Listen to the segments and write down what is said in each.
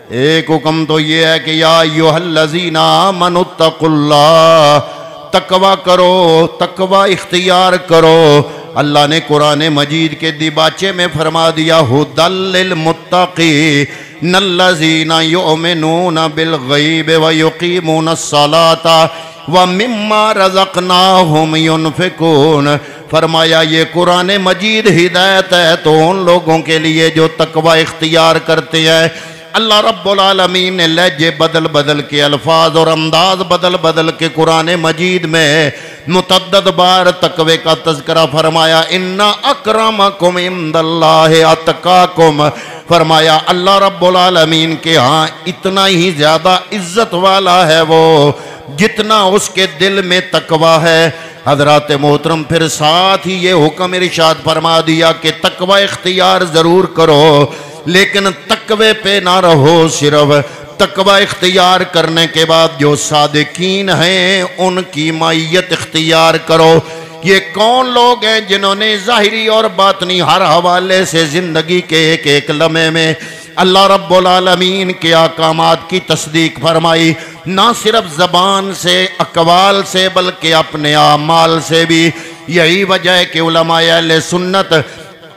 एक हुक्म तो ये है कि या अय्युहल्लज़ीना आमनुत्तकुल्लाह, तकवा करो, तकवा इख्तियार करो। अल्लाह ने कुरान मजीद के दिबाचे में फरमा दिया हुदल लिल मुत्तक़ीन नल्लज़ीना युमिनूना बिल गैब व युक़ीमूना अस्सलाता व मिम्मा रज़क़नाहुम युनफ़िकून। फरमाया ये कुरान मजीद हिदायत है तो उन लोगों के लिए जो तकवा इख्तियार करते हैं। अल्लाह रब्बुल आलमीन ने लहजे बदल बदल के, अल्फाज और अंदाज बदल बदल के कुरान मजीद में मुतअद्दिद बार तकवे का तज़किरा फरमाया। इन्ना अक्रमकुम इंदल्लाहि अतकाकुम। फरमाया अल्लाह रब्बुल आलमीन के यहाँ इतना ही ज़्यादा इज्जत वाला है वो जितना उसके दिल में तकवा है। हज़रात मोहतरम फिर साथ ही ये हुक्म इरशाद फरमा दिया कि तकवा इख्तियार ज़रूर करो, लेकिन तकवे पे ना रहो। सिर्फ तकवा इख्तियार करने के बाद जो सादिकीन हैं उनकी मायत इख्तियार करो। ये कौन लोग हैं जिन्होंने ज़ाहिरी और बातनी हर हवाले से ज़िंदगी के एक एक लम्हे में अल्लाह रब्बुल आलमीन के अहकामात की तस्दीक फरमाई, ना सिर्फ ज़बान से अक़वाल से बल्कि अपने आमाल से भी। यही वजह है कि उलमाए अहले सुन्नत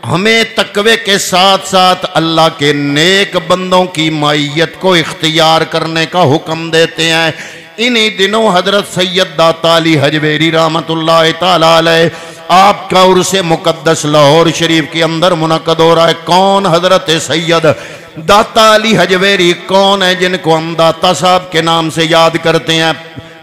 हमें तकवे के साथ साथ अल्लाह के नेक बंदों की मायत को इख्तियार करने का हुक्म देते हैं। इन्हीं दिनों हजरत सैयद दाता अली हजवेरी रहमतुल्लाह तआला अलैह आपका उर्स मुक़द्दस लाहौर शरीफ के अंदर मुनक़्क़द हो रहा है। कौन हजरत सैयद दाता अली हजवेरी कौन है जिनको हम दाता साहब के नाम से याद करते हैं?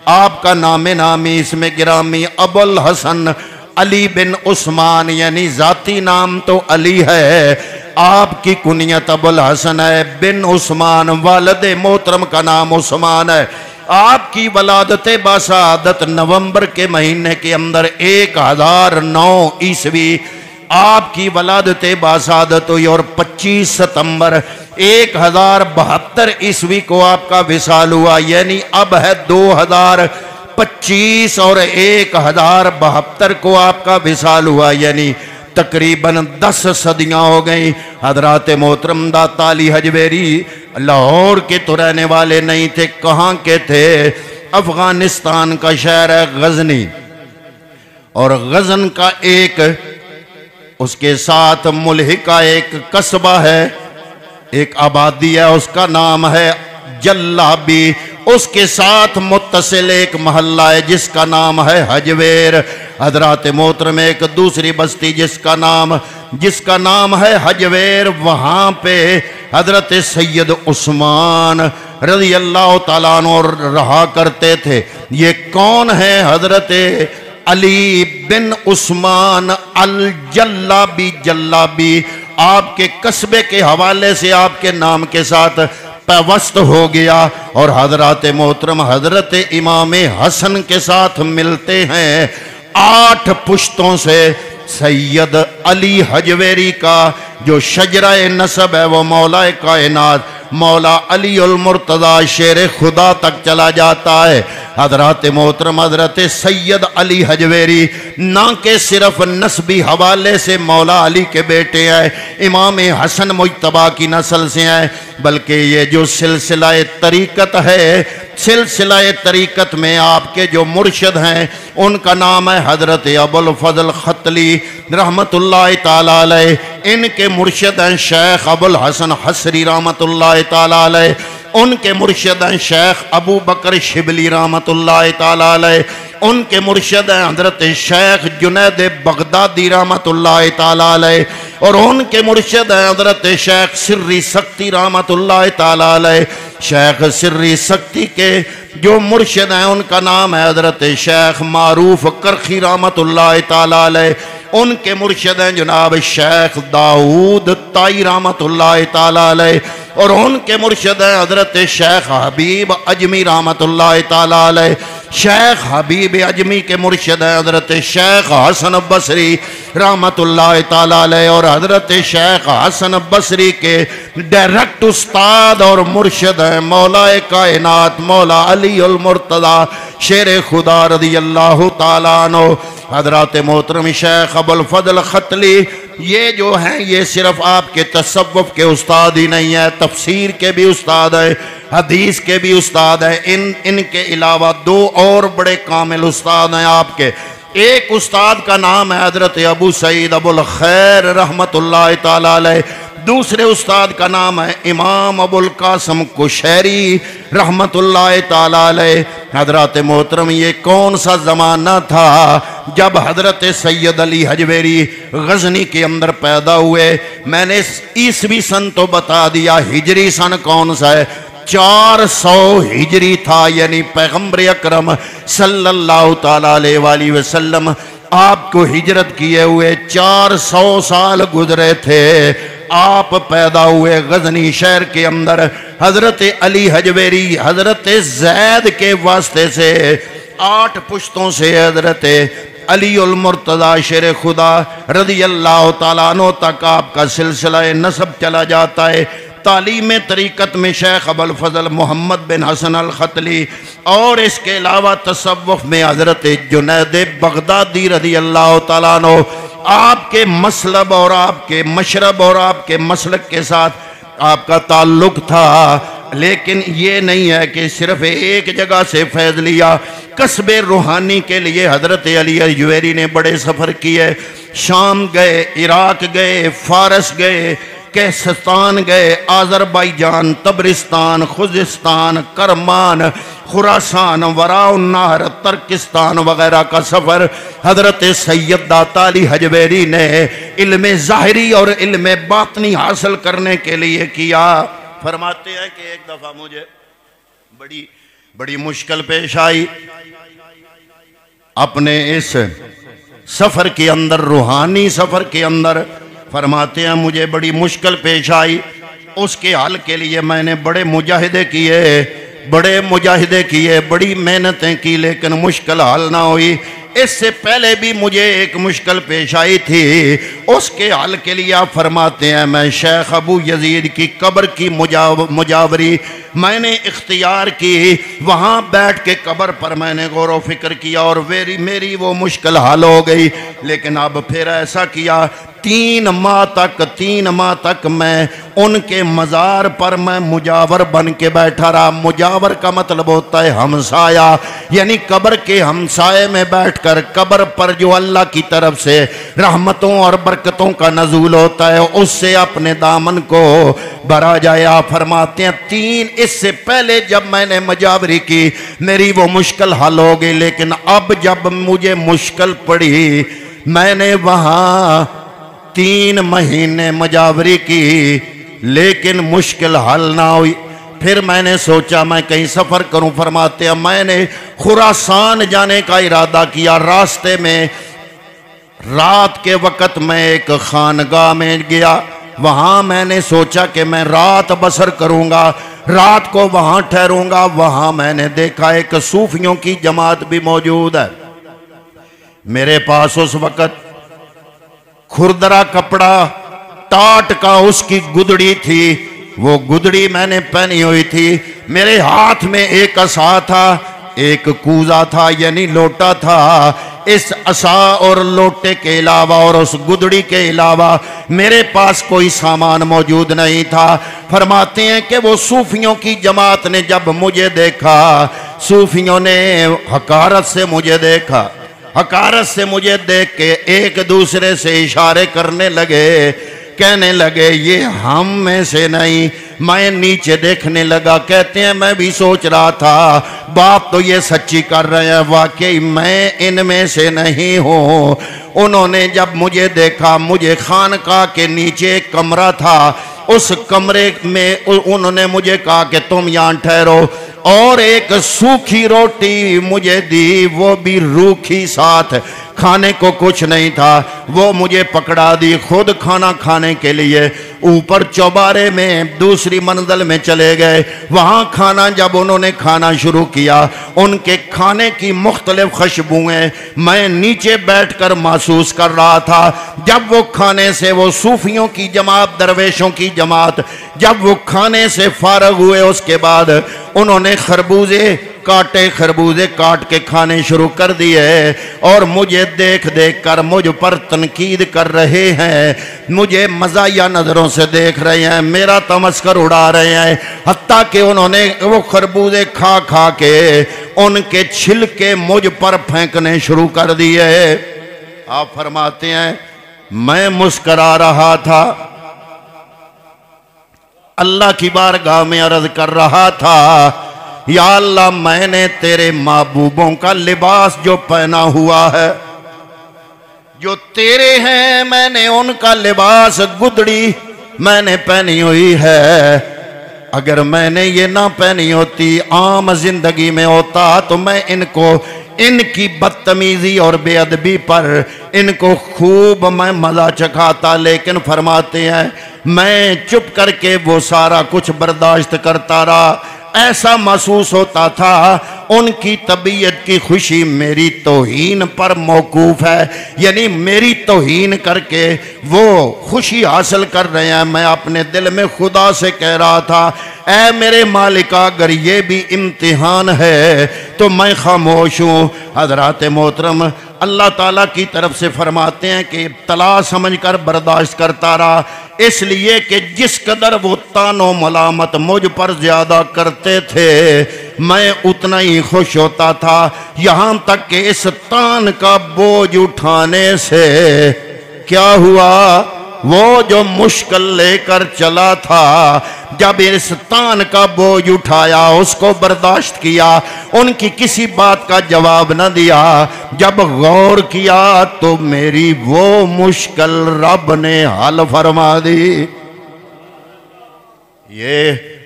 आपका नाम नामी इसमें गिरामी अबुल हसन अली बिन उस्मान, यानी जाती नाम तो अली है, आपकी कुनियत अबुल हसन है बिन उस्मान, वालिद मोहतरम का नाम उस्मान है। आपकी वलादत बासादत नवंबर के महीने के अंदर 1009 ईस्वी आपकी वलादत बासादत हुई और 25 सितंबर 1072 ईस्वी को आपका विसाल हुआ। यानी अब है 2025 और 1072 को आपका विसाल हुआ, यानी तकरीबन 10 सदियाँ हो गई। हजरात मोहतरम दाता अली हजवेरी लाहौर के तो रहने वाले नहीं थे, कहाँ के थे? अफगानिस्तान का शहर है गजनी, और गजन का एक उसके साथ मुल्हिका एक कस्बा है, एक आबादी है, उसका नाम है जल्लाबी। उसके साथ मुत्तसिल एक महल्ला है जिसका नाम है हजवेर। हजरात मोहतरम एक दूसरी बस्ती जिसका नाम है हजवेर, वहाँ पे हजरत सैयद उस्मान रज़ी अल्लाह ताला अन्हु रहा करते थे। ये कौन है? हजरत अली बिन उस्मान अल जल्लाबी। जल्लाबी आपके कस्बे के हवाले से आपके नाम के साथ पैवस्त हो गया, और हजरत मोहतरम हजरत इमाम हसन के साथ मिलते हैं। 8 पुश्तों से सैयद अली हजवेरी का जो शजरा नसब है वो मौला कायनात मौला अली उल मुर्तज़ा शेर खुदा तक चला जाता है। हजरत मोहतरम हजरत सैयद अली हजवेरी ना के सिर्फ नस्बी हवाले से मौला अली के बेटे हैं, इमाम हसन मुज्तबा की नस्ल से हैं, बल्कि ये जो सिलसिला तरीक़त है, सिलसिला तरीक़त में आपके जो मुर्शद हैं उनका नाम है हजरत अबुल फजल खतली रहमतुल्लाह ताला अलैह। इनके मुर्शद हैं शेख अबुल हसन हसरी रहमतुल्लाह ताला अलैह। उनके मुर्शद हैं शेख अबू बकर शिबली रहमतुल्लाह ताला अलैह। उनके मुर्शद हैं हजरत शेख जुनैद बगदादी रहमतुल्लाह ताला अलैह। और उनके मुर्शद हैं हजरत शेख सिर्री सख्ती रहमतुल्लाह ताला अलैह। शेख सिर्री सख्ती के जो मुर्शद हैं उनका नाम है हजरत शेख मारूफ करखी रहमतुल्लाह ताला अलैह। उनके मुर्शद हैं जनाब शेख दाऊद ताई रहमतुल्लाह ताला अलैह। और उनके मुर्शद हैं हजरत शेख हबीब अजमी रहमतुल्लाह ताला अलैह। शेख हबीब अजमी के मुर्शद हैं हजरत शेख हसन बसरी रहमतुल्लाह ताला अलैह। और हजरत शेख हसन बसरी के डायरेक्ट उस्ताद और मुर्शद हैं मौला कायनात मौला अली उल मुर्तज़ा शेर खुदा रज़ी अल्लाह ताला अन्हु। हजरत मोहतरम शेख अबुल फजल खतली ये जो हैं ये सिर्फ आपके तसव्वुफ के उस्ताद ही नहीं है, तफसीर के भी उस्ताद है, हदीस के भी उस्ताद है। इनके अलावा दो और बड़े कामिल उस्ताद हैं आपके। एक उस्ताद का नाम है हजरत अबू सईद अबुल खैर रहमतुल्लाह ताला अलैह, दूसरे उस्ताद का नाम है इमाम अबुल कासम कुशैरी रहमतुल्लाह ताला अलैह। हजरत मोहतरम, ये कौन सा ज़माना था जब हजरत सैयद अली हजवेरी गजनी के अंदर पैदा हुए। मैंने ईसवी सन तो बता दिया, हिजरी सन कौन सा है? 400 हिजरी था, यानी पैगम्बर अकरम सल्लल्लाहु ताला अलैहि वसल्लम आपको हिजरत किए हुए 400 साल गुजरे थे। आप पैदा हुए गजनी शहर के अंदर। हजरत अली हजवेरी हजरत जैद के वास्ते से 8 पुश्तों से हजरत अली उल मुर्तज़ा शेर खुदा रज़ी अल्लाह तआला अन्हु तक आपका सिलसिला नसब चला जाता है। तालीम तरीक़त में शेख अबुल फजल मोहम्मद बिन हसन अल खतली और इसके अलावा तसव्वुफ में हजरत जुनैद बगदादी रज़ी अल्लाह तआला अन्हु आपके मसलब और आपके मशरब और आपके मसलक के साथ आपका ताल्लुक था। लेकिन ये नहीं है कि सिर्फ एक जगह से फैज़ लिया। कस्बे रूहानी के लिए हजरत अली हजवेरी ने बड़े सफ़र किए। शाम गए, इराक गए, फारस गए, कैसस्तान गए, आज़रबाईजान, तबरिस्तान, खुजिस्तान, करमान, खुरासान, वराउन्नहर, तर्किस्तान वगैरह का सफ़र हजरत सैयद दाता अली हजवेरी ने इल्म ज़ाहिरी और इल्म बातनी हासिल करने के लिए किया। फरमाते हैं कि एक दफ़ा मुझे बड़ी बड़ी मुश्किल पेश आई अपने इस सफ़र के अंदर, रूहानी सफ़र के अंदर। फरमाते हैं मुझे बड़ी मुश्किल पेश आई, उसके हल के लिए मैंने बड़े मुजाहिदे किए, बड़ी मेहनतें की, लेकिन मुश्किल हल ना हुई। इससे पहले भी मुझे एक मुश्किल पेश आई थी, उसके हल के लिए आप फरमाते हैं मैं शेख अबू यजीद की कब्र की मुजावरी मैंने इख्तियार की। वहाँ बैठ के कब्र पर मैंने गौर व फिक्र किया और मेरी वो मुश्किल हल हो गई। लेकिन अब फिर ऐसा किया, 3 माह तक मैं उनके मज़ार पर मैं मुजावर बन के बैठा रहा। मुजावर का मतलब होता है हमसाया, यानी कब्र के हमसाए में बैठकर कब्र पर जो अल्लाह की तरफ से रहमतों और बरकतों का नज़ूल होता है उससे अपने दामन को भरा जाए। आप फरमाते हैं 3, इससे पहले जब मैंने मुजावरी की मेरी वो मुश्किल हल हो गई। लेकिन अब जब मुझे मुश्किल पड़ी, मैंने वहाँ 3 महीने मुजावरी की, लेकिन मुश्किल हल ना हुई। फिर मैंने सोचा मैं कहीं सफ़र करूं। फरमाते हैं मैंने खुरासान जाने का इरादा किया। रास्ते में रात के वक़्त मैं एक खानगाह में गया। वहाँ मैंने सोचा कि मैं रात बसर करूँगा, रात को वहाँ ठहरूँगा। वहाँ मैंने देखा एक सूफियों की जमात भी मौजूद है। मेरे पास उस वक़्त खुरदरा कपड़ा टाट का उसकी गुदड़ी थी, वो गुदड़ी मैंने पहनी हुई थी। मेरे हाथ में एक असा था, एक कूजा था, यानी लोटा था। इस असा और लोटे के अलावा और उस गुदड़ी के अलावा मेरे पास कोई सामान मौजूद नहीं था। फरमाते हैं कि वो सूफियों की जमात ने जब मुझे देखा, सूफियों ने हकारत से मुझे देखा, हकारत से मुझे देख के एक दूसरे से इशारे करने लगे, कहने लगे ये हम में से नहीं। मैं नीचे देखने लगा। कहते हैं मैं भी सोच रहा था बात तो ये सच्ची कर रहे हैं, वाकई मैं इनमें से नहीं हूँ। उन्होंने जब मुझे देखा, मुझे खानकाह के नीचे एक कमरा था, उस कमरे में उन्होंने मुझे कहा कि तुम यहाँ ठहरो, और एक सूखी रोटी मुझे दी, वो भी रूखी, साथ खाने को कुछ नहीं था। वो मुझे पकड़ा दी। खुद खाना खाने के लिए ऊपर चौबारे में दूसरी मंजिल में चले गए। वहाँ खाना जब उन्होंने खाना शुरू किया, उनके खाने की मुख्तलिफ खुशबुएं मैं नीचे बैठकर महसूस कर रहा था। जब वो खाने से, वो सूफियों की जमात, दरवेशों की जमात, जब वो खाने से फारग हुए उसके बाद उन्होंने खरबूजे काटे खरबूजे काट के खाने शुरू कर दिए और मुझे देख देख कर मुझ पर तनकीद कर रहे हैं, मुझे मज़ाया नज़रों से देख रहे हैं, मेरा तमस्कर उड़ा रहे हैं। हत्ता कि उन्होंने वो खरबूजे खा खा के उनके छिलके मुझ पर फेंकने शुरू कर दिए। आप फरमाते हैं मैं मुस्करा रहा था, अल्लाह की बारगाह में अर्ज कर रहा था, या अल्लाह मैंने तेरे महबूबों का लिबास जो पहना हुआ है, जो तेरे हैं, मैंने उनका लिबास गुदड़ी मैंने पहनी हुई है। अगर मैंने ये ना पहनी होती, आम जिंदगी में होता, तो मैं इनको इनकी बदतमीजी और बेअदबी पर इनको खूब मैं मजा चखाता। लेकिन फरमाते हैं मैं चुप करके वो सारा कुछ बर्दाश्त करता रहा। ऐसा महसूस होता था उनकी तबीयत की खुशी मेरी तौहीन पर मौकूफ है, यानी मेरी तौहीन करके वो खुशी हासिल कर रहे हैं। मैं अपने दिल में खुदा से कह रहा था, ऐ मेरे मालिका, अगर ये भी इम्तिहान है तो मैं खामोश हूँ। हज़रात मोहतरम अल्लाह ताला की तरफ से फरमाते हैं कि तला समझकर बर्दाश्त करता रहा, इसलिए कि जिस कदर वो तानो मलामत मुझ पर ज़्यादा करते थे मैं उतना ही खुश होता था। यहाँ तक कि इस तान का बोझ उठाने से क्या हुआ, वो जो मुश्किल लेकर चला था, जब इस तान का बोझ उठाया, उसको बर्दाश्त किया, उनकी किसी बात का जवाब न दिया, जब गौर किया तो मेरी वो मुश्किल रब ने हल फरमा दी। ये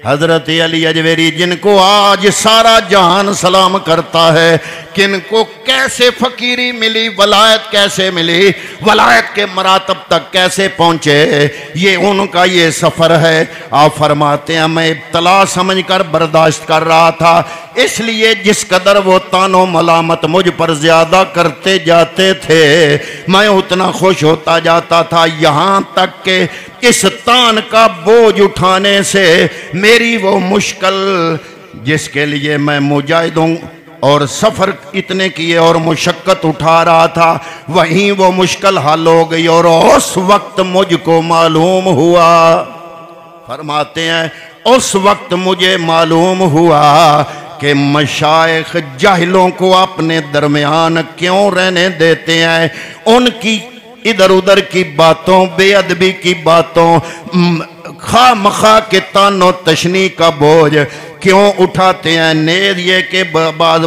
हजरत अली अजवेरी, जिनको आज सारा जहान सलाम करता है, किनको कैसे फकीरी मिली, वलायत कैसे मिली, वलायत के मरातब तक कैसे पहुंचे, ये उनका ये सफ़र है। आप फरमाते हैं मैं इब्तला समझकर बर्दाश्त कर रहा था, इसलिए जिस कदर वो तानो मलामत मुझ पर ज़्यादा करते जाते थे मैं उतना खुश होता जाता था। यहाँ तक कि इस तान का बोझ उठाने से मेरी वो मुश्किल, जिसके लिए मैं मुजाहिदों और सफ़र इतने किए और मुशक्क़त उठा रहा था, वहीं वो मुश्किल हल हो गई। और उस वक्त मुझको मालूम हुआ, फरमाते हैं उस वक्त मुझे मालूम हुआ कि मशाइख जाहिलों को अपने दरमियान क्यों रहने देते हैं, उनकी इधर उधर की बातों, बेअदबी की बातों, खा मखा के तानो तशनी का बोझ क्यों उठाते हैं। नेज ये कि बाद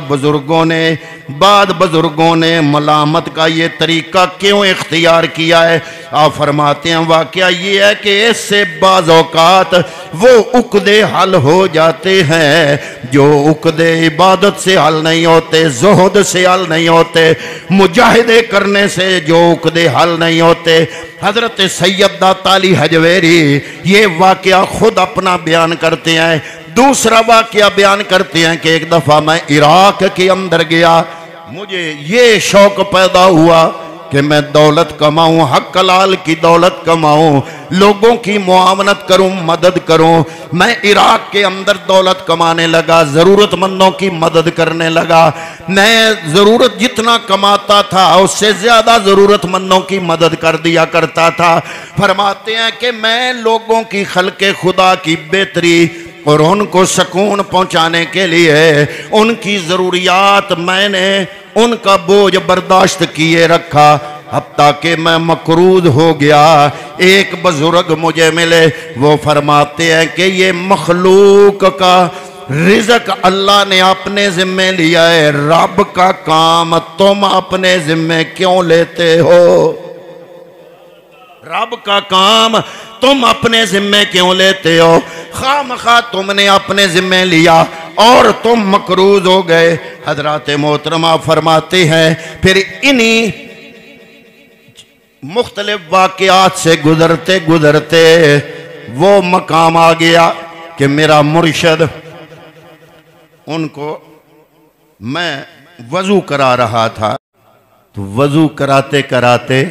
बुजुर्गों ने मलामत का ये तरीका क्यों इख्तियार किया है। आप फरमाते हैं वाकया ये है कि इससे बाज़ औक़ात वो उक़दे हल हो जाते हैं जो उक़दे इबादत से हल नहीं होते, ज़ुहद से हल नहीं होते, मुजाहिदे करने से जो उक़दे हल नहीं होते। हज़रत सैयद दाताली हजवेरी ये वाकया खुद अपना बयान करते हैं। दूसरा वाकया बयान करते हैं कि एक दफ़ा मैं इराक के अंदर गया, मुझे ये शौक़ पैदा हुआ कि मैं दौलत कमाऊं, हक हलाल की दौलत कमाऊं, लोगों की मुआवनत करूं, मदद करूं। मैं इराक के अंदर दौलत कमाने लगा, ज़रूरतमंदों की मदद करने लगा। मैं ज़रूरत जितना कमाता था उससे ज़्यादा ज़रूरतमंदों की मदद कर दिया करता था। फरमाते हैं कि मैं लोगों की खल्क़े खुदा की बेहतरी और उनको सुकून पहुंचाने के लिए उनकी ज़रूरियात मैंने उनका बोझ बर्दाश्त किए रखा। हत्ता कि मैं मकरूज हो गया। एक बुजुर्ग मुझे मिले, वो फरमाते हैं कि ये मखलूक का रिज़्क़ अल्लाह ने अपने ज़िम्मे लिया है, रब का काम तुम अपने ज़िम्मे क्यों लेते हो? रब का काम तुम अपने जिम्मे क्यों लेते हो? खामखा तुमने अपने जिम्मे लिया और तुम मकरूज हो गए। हजरात मोहतरमा फरमाते हैं फिर इन्हीं मुख्तलिफ वाक़यात से गुजरते गुजरते वो मकाम आ गया कि मेरा मुर्शद, उनको मैं वज़ू करा रहा था, तो वज़ू कराते कराते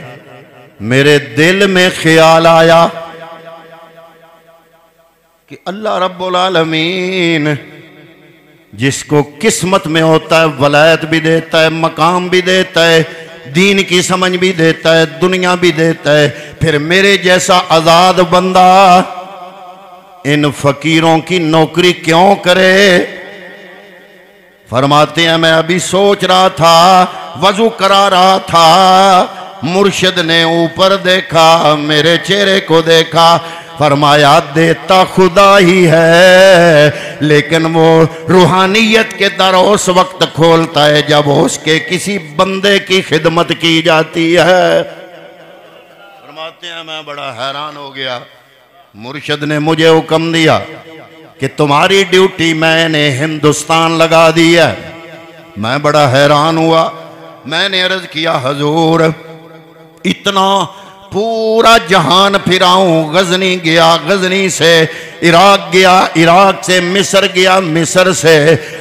मेरे दिल में ख्याल आया कि अल्लाह रब्बुल आलमीन जिसको किस्मत में होता है वलायत भी देता है, मकाम भी देता है, दीन की समझ भी देता है, दुनिया भी देता है। फिर मेरे जैसा आजाद बंदा इन फकीरों की नौकरी क्यों करे? फरमाते हैं मैं अभी सोच रहा था, वजू करा रहा था, मुर्शिद ने ऊपर देखा, मेरे चेहरे को देखा, फरमाया देता खुदा ही है, लेकिन वो रूहानियत के दर उस वक्त खोलता है जब उसके किसी बंदे की खिदमत की जाती है। फरमाते हैं मैं बड़ा हैरान हो गया। मुर्शिद ने मुझे हुक्म दिया कि तुम्हारी ड्यूटी मैंने हिंदुस्तान लगा दी है। मैं बड़ा हैरान हुआ। मैंने अर्ज किया हुजूर इतना पूरा जहान फिराऊं, गजनी गया, गजनी से इराक गया, इराक से मिस्र गया, मिस्र से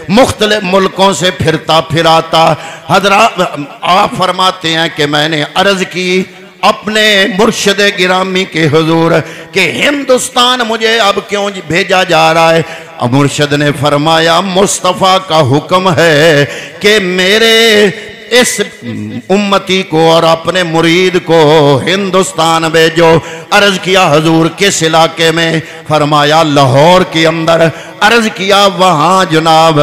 मुख्तलिफ मुल्कों से फिरता फिराता हजरत आप फरमाते हैं कि मैंने अर्ज की अपने मुर्शिद गिरामी के हुजूर कि हिंदुस्तान मुझे अब क्यों भेजा जा रहा है? अब मुर्शिद ने फरमाया मुस्तफ़ा का हुक्म है कि मेरे इस उम्मती को और अपने मुरीद को हिंदुस्तान भेजो। अर्ज किया हुजूर किस इलाके में? फरमाया लाहौर के अंदर। अर्ज किया वहाँ जनाब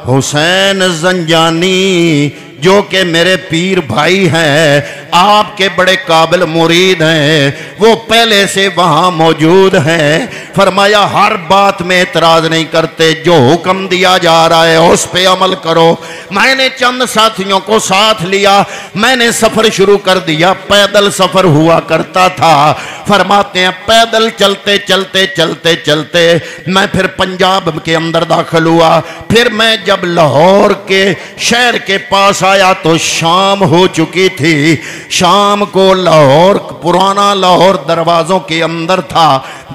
हुसैन जंजानी जो कि मेरे पीर भाई हैं, आपके बड़े काबिल मुरीद हैं, वो पहले से वहाँ मौजूद हैं। फरमाया हर बात में एतराज़ नहीं करते, जो हुक्म दिया जा रहा है उस पे अमल करो। मैंने चंद साथियों को साथ लिया, मैंने सफ़र शुरू कर दिया। पैदल सफ़र हुआ करता था। फरमाते हैं पैदल चलते चलते चलते चलते मैं फिर पंजाब के अंदर दाखिल हुआ। फिर मैं जब लाहौर के शहर के पास आया तो शाम हो चुकी थी। शाम को लाहौर, पुराना लाहौर दरवाज़ों के अंदर था,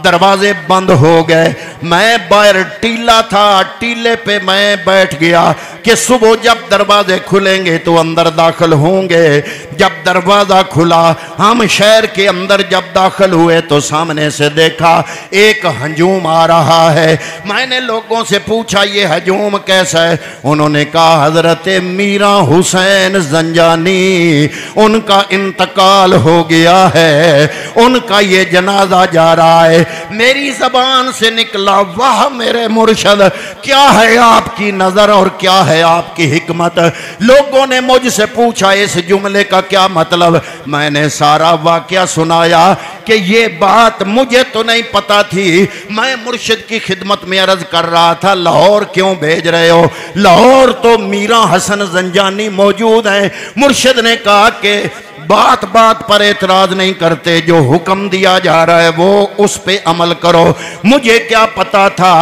दरवाजे बंद हो गए। मैं बाहर टीला था, टीले पे मैं बैठ गया कि सुबह जब दरवाजे खुलेंगे तो अंदर दाखिल होंगे। जब दरवाज़ा खुला, हम शहर के अंदर जब दाखिल हुए तो सामने से देखा एक हजूम आ रहा है। मैंने लोगों से पूछा ये हजूम कैसा है? उन्होंने कहा हजरत मीरा हुसैन जंजानी, उनका इंतकाल हो गया है, उनका ये जनाजा जा रहा है। मेरी जबान से निकला वाह मेरे मुर्शद, क्या है आपकी नजर और क्या है आपकी हिकमत? लोगों ने मुझसे पूछा इस जुमले का क्या मतलब? मैंने सारा वाकया सुनाया कि ये बात मुझे तो नहीं पता थी। मैं मुर्शिद की खिदमत में अर्ज कर रहा था लाहौर क्यों भेज रहे हो? लाहौर तो मीरा हसन जंजानी मौजूद हैं। मुर्शिद ने कहा कि बात बात पर एतराज नहीं करते, जो हुक्म दिया जा रहा है वो उस पे अमल करो। मुझे क्या पता था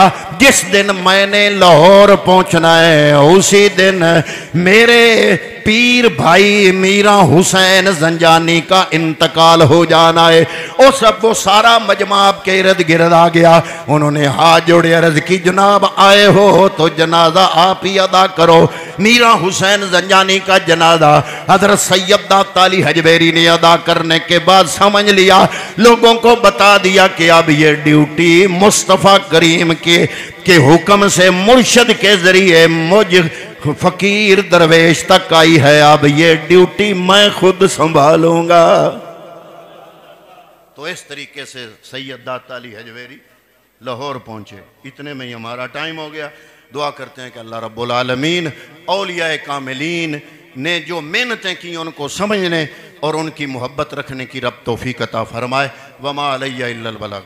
जिस दिन मैंने लाहौर पहुंचना है उसी दिन मेरे पीर भाई मीरा हुसैन जंजानी का इंतकाल हो जाना है। और सब वो सारा मजमा आपके इर्द गिर्द आ गया। उन्होंने हाथ जोड़े अर्ज की जनाब आए हो तो जनाजा आप ही अदा करो। मीरा हुसैन जंजानी का जनाजा हजरत सैयद दाऊद अली हजवेरी ने अदा करने के बाद समझ लिया, लोगों को बता दिया कि अब ये ड्यूटी मुस्तफ़ा करीम के हुक्म से मुर्शिद के जरिए मुझ फकीर दरवेश तक आई है। अब ये ड्यूटी मैं खुद संभालूंगा। तो इस तरीके से सैयद दाऊद अली हजवेरी लाहौर पहुंचे। इतने में ही हमारा टाइम हो गया। दुआ करते हैं कि अल्लाह रब्बुल आलमीन औलिया कामिलीन ने जो मेहनतें की उनको समझने और उनकी मोहब्बत रखने की रब तौफीक अता फरमाए। वमा अलैया इल्लल बलाग।